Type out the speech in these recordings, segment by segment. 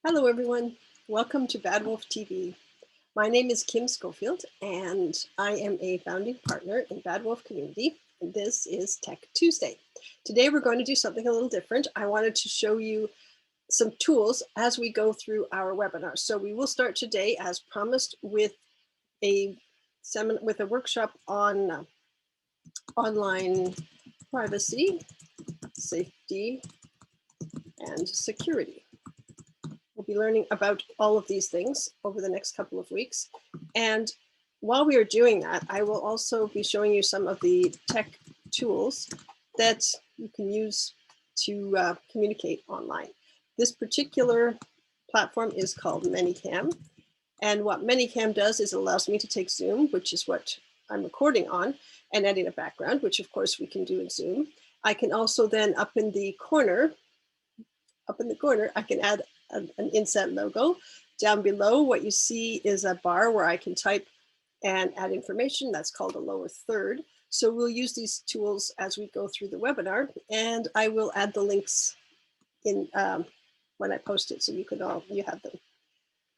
Hello, everyone. Welcome to Bad Wolf TV. My name is Kim Schofield, and I am a founding partner in Bad Wolf Community, and this is Tech Tuesday. Today, we're going to do something a little different. I wanted to show you some tools as we go through our webinar. So we will start today, as promised, with a workshop on online privacy, safety, and security. We'll be learning about all of these things over the next couple of weeks. And while we are doing that, I will also be showing you some of the tech tools that you can use to communicate online. This particular platform is called ManyCam. And what ManyCam does is it allows me to take Zoom, which is what I'm recording on, and edit a background, which of course we can do in Zoom. I can also then up in the corner, I can add an inset logo. Down below, what you see is a bar where I can type and add information. That's called a lower third. So we'll use these tools as we go through the webinar, and I will add the links in when I post it, so you have them.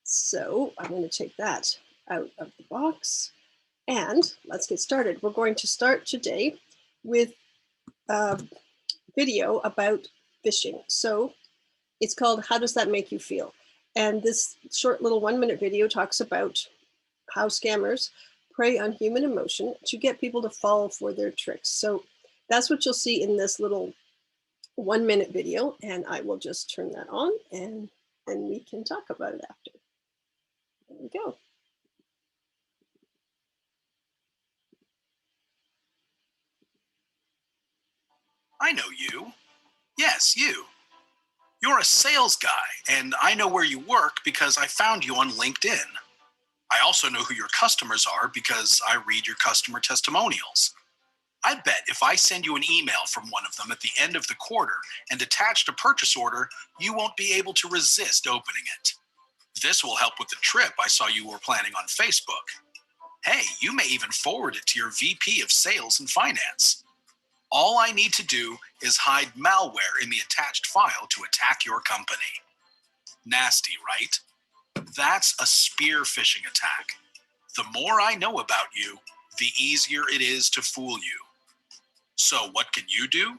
So I'm going to take that out of the box, and let's get started. We're going to start today with a video about phishing. So it's called How Does That Make You Feel? And this short little 1-minute video talks about how scammers prey on human emotion to get people to fall for their tricks. So that's what you'll see in this little 1-minute video. And I will just turn that on and then we can talk about it after. There we go. I know you. Yes, you. You're a sales guy, and I know where you work because I found you on LinkedIn. I also know who your customers are because I read your customer testimonials. I bet if I send you an email from one of them at the end of the quarter and attached a purchase order, you won't be able to resist opening it. This will help with the trip I saw you were planning on Facebook. Hey, you may even forward it to your VP of Sales and Finance. All I need to do is hide malware in the attached file to attack your company. Nasty, right? That's a spear phishing attack. The more I know about you, the easier it is to fool you. So what can you do?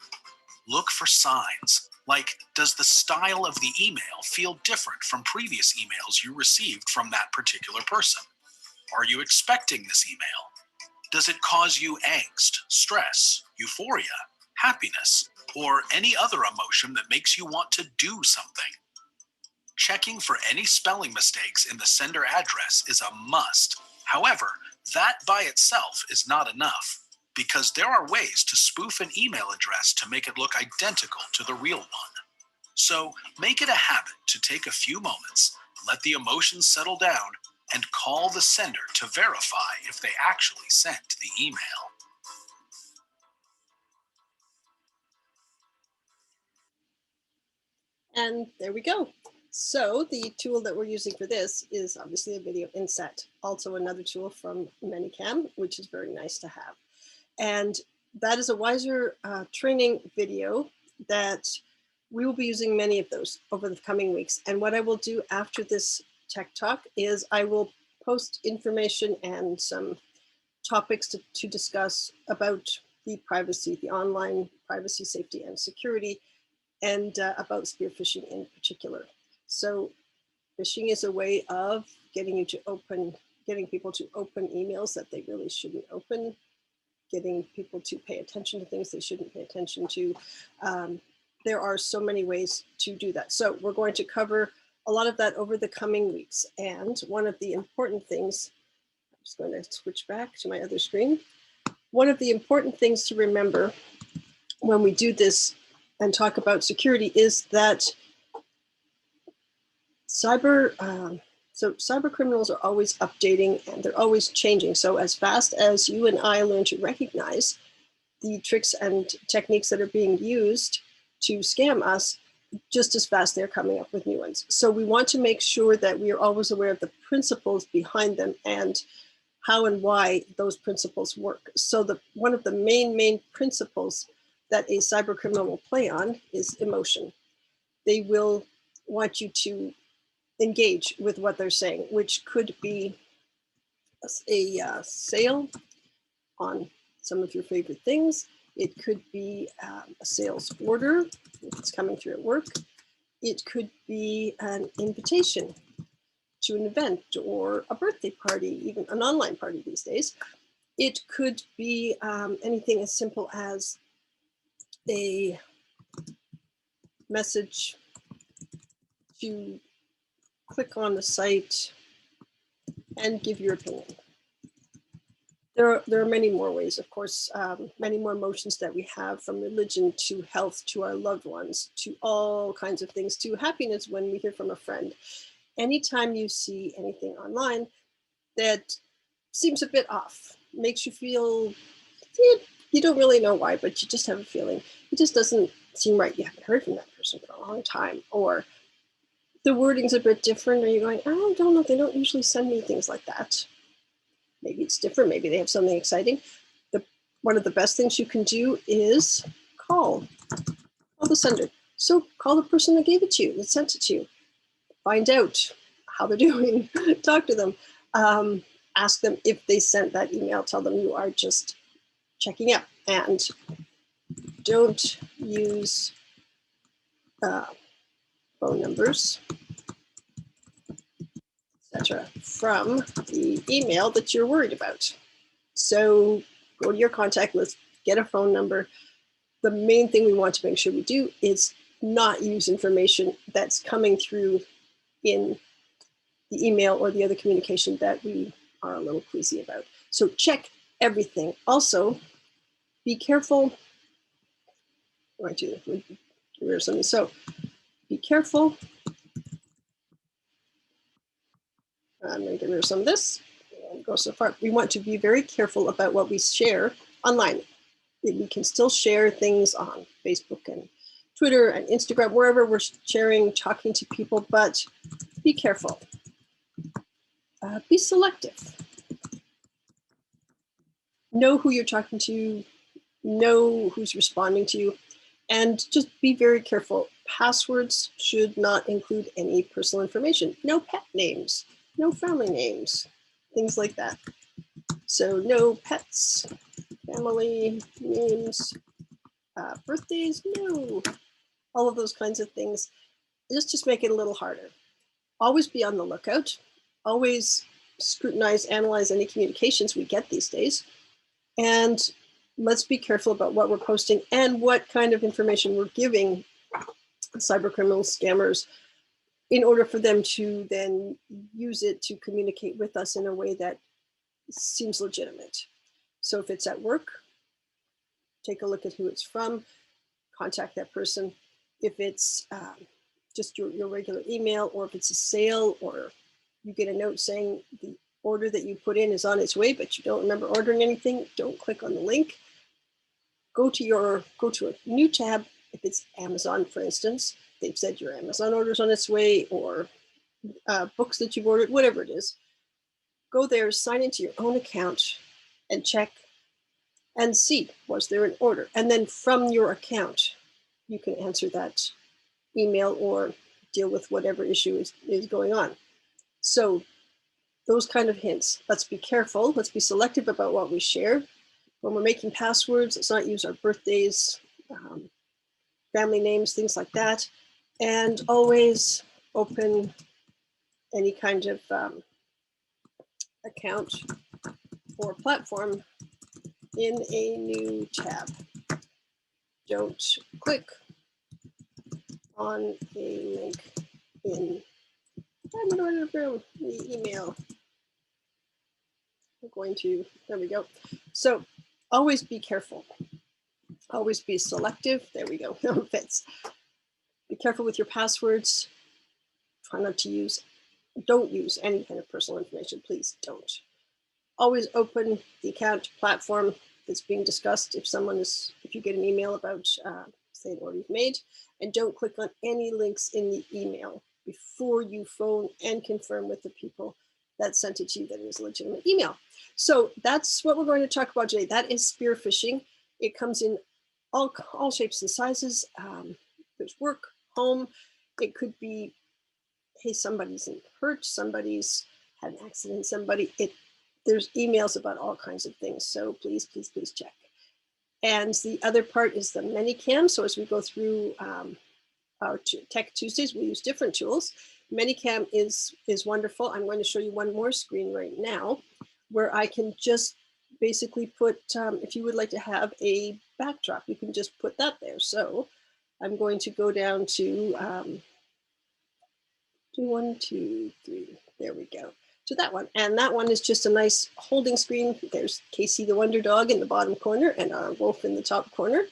Look for signs, like does the style of the email feel different from previous emails you received from that particular person? Are you expecting this email? Does it cause you angst, stress, euphoria, happiness, or any other emotion that makes you want to do something? Checking for any spelling mistakes in the sender address is a must. However, that by itself is not enough, because there are ways to spoof an email address to make it look identical to the real one. So make it a habit to take a few moments, let the emotions settle down, and call the sender to verify if they actually sent the email. And there we go. So the tool that we're using for this is obviously a video inset, also another tool from ManyCam, which is very nice to have. And that is a Wiser training video that we will be using many of those over the coming weeks. And what I will do after this tech talk is I will post information and some topics to discuss about the online privacy, safety, and security, and about spear phishing in particular. So phishing is a way of getting people to open emails that they really shouldn't open, getting people to pay attention to things they shouldn't pay attention to. There are so many ways to do that. So we're going to cover a lot of that over the coming weeks. And one of the important things, I'm just going to switch back to my other screen. One of the important things to remember when we do this and talk about security is that cyber criminals are always updating and they're always changing. So as fast as you and I learn to recognize the tricks and techniques that are being used to scam us, just as fast they're coming up with new ones. So we want to make sure that we are always aware of the principles behind them and how and why those principles work. So one of the main principles that a cyber criminal will play on is emotion. They will want you to engage with what they're saying, which could be a sale on some of your favorite things. It could be a sales order if it's coming through at work. It could be an invitation to an event or a birthday party, even an online party these days. It could be anything as simple as a message to click on the site and give your opinion. There are many more ways, of course, many more emotions that we have, from religion to health to our loved ones to all kinds of things, to happiness when we hear from a friend. Anytime you see anything online that seems a bit off, makes you feel, you don't really know why, but you just have a feeling it just doesn't seem right. You haven't heard from that person for a long time, or the wording's a bit different, or you're going, I don't know, they don't usually send me things like that. Maybe it's different. Maybe they have something exciting. One of the best things you can do is call the sender. So call the person that gave it to you, that sent it to you. Find out how they're doing. Talk to them. Ask them if they sent that email. Tell them you are just checking out. And don't use phone numbers, etc., from the email that you're worried about. So go to your contact list, get a phone number. The main thing we want to make sure we do is not use information that's coming through in the email or the other communication that we are a little queasy about. So check everything. Also, be careful. I'm going to get rid of something. So be careful. I'm going to get rid of some of this. Go so far. We want to be very careful about what we share online. We can still share things on Facebook and Twitter and Instagram, wherever we're sharing, talking to people, but be careful. Be selective. Know who you're talking to, know who's responding to you, and just be very careful. Passwords should not include any personal information. No pet names, no family names, things like that. So no pets, family names, birthdays, no, all of those kinds of things. Just make it a little harder. Always be on the lookout. Always scrutinize, analyze any communications we get these days. And let's be careful about what we're posting and what kind of information we're giving cyber criminals, scammers, in order for them to then use it to communicate with us in a way that seems legitimate. So if it's at work, take a look at who it's from, contact that person. If it's just your regular email, or if it's a sale, or you get a note saying the order that you put in is on its way, but you don't remember ordering anything, don't click on the link. Go to a new tab. If it's Amazon, for instance, they've said your Amazon order's on its way, or books that you've ordered, whatever it is. Go there, sign into your own account, and check and see, was there an order? And then from your account, you can answer that email or deal with whatever issue is going on. So those kind of hints. Let's be careful. Let's be selective about what we share. When we're making passwords, let's not use our birthdays, family names, things like that. And always open any kind of account or platform in a new tab. Don't click on a link in the email. We're going to, there we go. So always be careful. Always be selective. There we go. It fits. Be careful with your passwords. Try not to use, don't use any kind of personal information. Please don't. Always open the account platform that's being discussed if you get an email about, say, an order you've made, and don't click on any links in the email before you phone and confirm with the people that sent it to you that it is a legitimate email. So that's what we're going to talk about today. That is spear phishing. It comes in all shapes and sizes. There's work, home. It could be hey, somebody's hurt, somebody's had an accident, there's emails about all kinds of things. So please, please, please check. And the other part is the ManyCam. So as we go through our Tech Tuesdays, we use different tools. ManyCam is wonderful. I'm going to show you one more screen right now where I can just basically put, if you would like to have a backdrop, you can just put that there. So I'm going to go down to, do 1, 2, 3, there we go. To that one. And that one is just a nice holding screen. There's Casey the Wonder Dog in the bottom corner and our wolf in the top corner.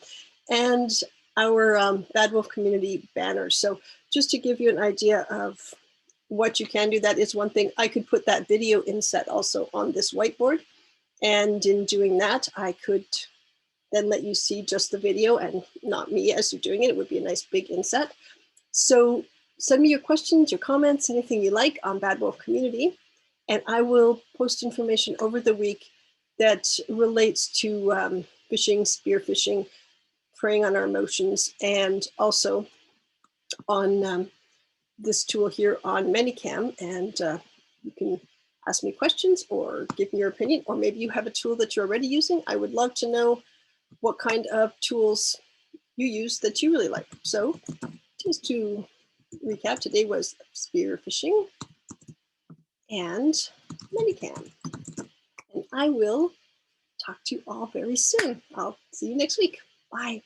And our Bad Wolf community banner. So just to give you an idea of what you can do, that is one thing. I could put that video inset also on this whiteboard. And in doing that, I could then let you see just the video and not me as you're doing it. It would be a nice big inset. So send me your questions, your comments, anything you like on Bad Wolf Community. And I will post information over the week that relates to phishing, spear phishing, preying on our emotions, and also on this tool here on ManyCam. And you can ask me questions or give me your opinion, or maybe you have a tool that you're already using. I would love to know what kind of tools you use that you really like. So just to recap, today was spear phishing and ManyCam. And I will talk to you all very soon. I'll see you next week. Bye.